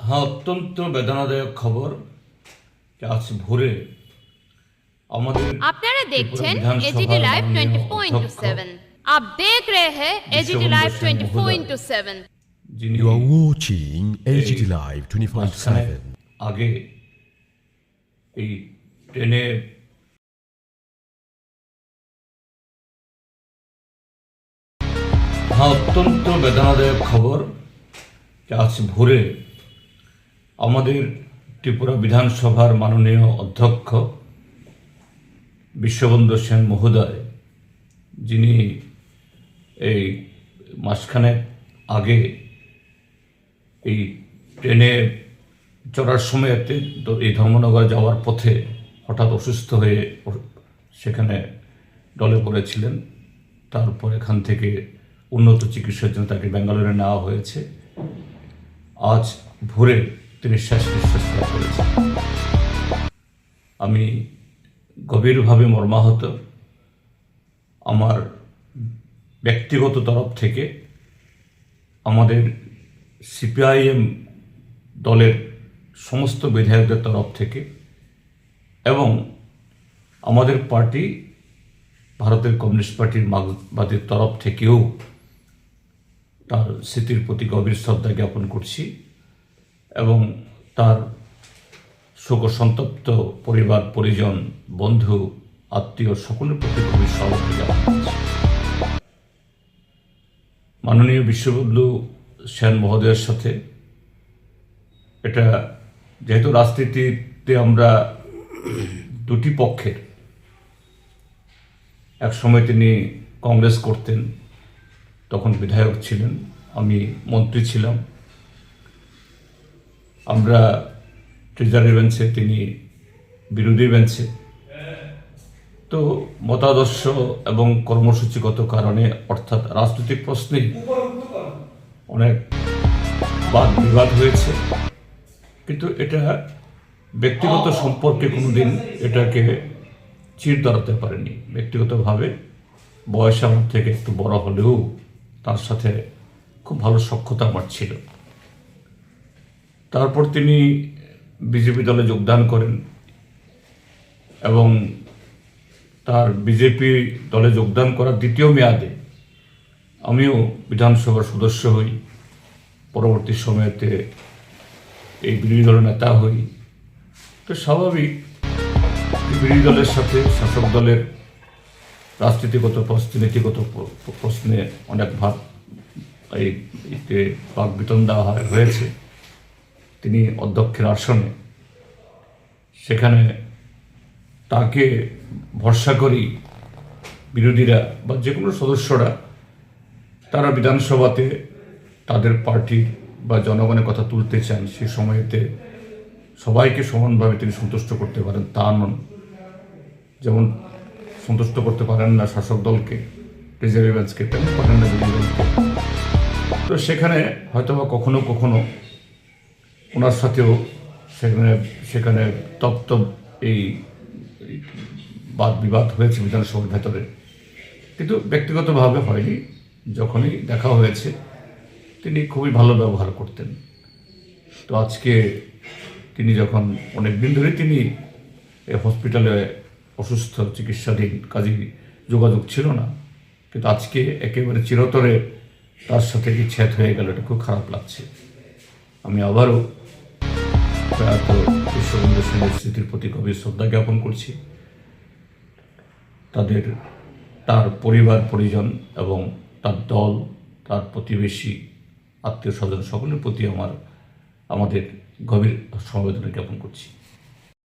हाँ, অত্যন্ত বেদনাদায়ক খবর আজ ভোরে আমাদের আপনারা ত্রিপুরা দেখছেন এজিটি বিধানসভার লাইভ মাননীয় 24/7। आप देख रहे हैं एजीटी বিশ্ববন্ধু लाइव সেন মহোদয় 24/7। যিনি You are watching LGT Live মাঝখানে 24/7. আগে এই ট্রেনে হ্যাঁ, অত্যন্ত বেদনাদায়ক খবর আজ ভোরে আমাদের ত্রিপুরা বিধানসভার মাননীয় অধ্যক্ষ বিশ্ববন্ধু সেন মহোদয় যিনি এই মাসখানেক আগে এই ট্রেনে চড়ার সময়তে এই ধর্মনগর যাওয়ার পথে হঠাৎ অসুস্থ হয়ে সেখানে ডলে পড়েছিলেন। তারপর এখান থেকে উন্নত চিকিৎসার জন্য তাকে ব্যাঙ্গালোরে নেওয়া হয়েছে। আজ ভোরে তিনি শ্বাস নিঃশ্বাস ত্যাগ করেছেন। আমি গভীরভাবে মর্মাহত। আমার ব্যক্তিগত তরফ থেকে, আমাদের সিপিআইএম দলের সমস্ত বিধায়কদের তরফ থেকে এবং আমাদের পার্টি ভারতের কমিউনিস্ট পার্টির মার্ক্সবাদীর তরফ থেকেও তার স্মৃতির প্রতি গভীর শ্রদ্ধা জ্ঞাপন করছি এবং তার শোকসন্তপ্ত পরিবার পরিজন বন্ধু আত্মীয় সকলের প্রতি গভীর সহযোগিতা জ্ঞাপন করছি। মাননীয় বিশ্ববন্ধু সেন মহোদয়ের সাথে এটা যেহেতু রাজনীতিতে আমরা দুটি পক্ষের, এক সময় তিনি কংগ্রেস করতেন, তখন বিধায়ক ছিলেন, আমি মন্ত্রী ছিলাম, আমরা ট্রেজারি বেঞ্চে, তিনি বিরোধী বেঞ্চে। তো মতাদর্শ এবং কর্মসূচিগত কারণে অর্থাৎ রাজনৈতিক প্রশ্নে অনেক বাদ বিবাদ হয়েছে, কিন্তু এটা ব্যক্তিগত সম্পর্কে কোনোদিন এটাকে চির ধরাতে পারেনি। ব্যক্তিগতভাবে বয়স আমার থেকে একটু বড় হলেও তার সাথে খুব ভালো সখ্যতা আমার ছিল। তারপর তিনি বিজেপি দলে যোগদান করেন এবং তার বিজেপি দলে যোগদান করার দ্বিতীয় মেয়াদে আমিও বিধানসভার সদস্য হই। পরবর্তী সময়েতে এই বিরোধী দলের নেতা হই। তো স্বাভাবিক বিরোধী দলের সাথে শাসক দলের রাজনীতিগত প্রশ্নে, নীতিগত প্রশ্নে অনেক বাক বিতণ্ডা হয়েছে। তিনি অধ্যক্ষের আসনে, সেখানে তাকে ভরসা করি বিরোধীরা বা যে কোনো সদস্যরা তারা বিধানসভাতে তাদের পার্টি বা জনগণের কথা তুলতে চান, সেই সময়তে সবাইকে সমানভাবে তিনি সন্তুষ্ট করতে পারেন তা নন। যেমন সন্তুষ্ট করতে পারেন না শাসক দলকে, ট্রেজারি বেঞ্চকে, তেমন পারেন না বিরোধী দলকে। তো সেখানে হয়তোবা কখনো কখনো ওনার সাথেও সেখানে তপ্ত এই বাদ বিবাদ হয়েছে বিধানসভার ভেতরে, কিন্তু ব্যক্তিগতভাবে হয়নি। যখনই দেখা হয়েছে তিনি খুবই ভালো ব্যবহার করতেন। তো আজকে তিনি যখন অনেক দিন ধরে তিনি হসপিটালে অসুস্থ চিকিৎসাধীন, কাজেই যোগাযোগ ছিল না, কিন্তু আজকে একেবারে চিরতরে তার সাথে বিচ্ছেদ হয়ে গেল, এটা খুব খারাপ লাগছে। আমি আবারও প্রয়াত বিশ্ববন্ধু সেনের স্মৃতির প্রতি গভীর শ্রদ্ধা জ্ঞাপন করছি। তার পরিবার পরিজন এবং তার দল, তার প্রতিবেশী, আত্মীয় স্বজন সকলের প্রতি আমাদের গভীর সমবেদনা জ্ঞাপন করছি।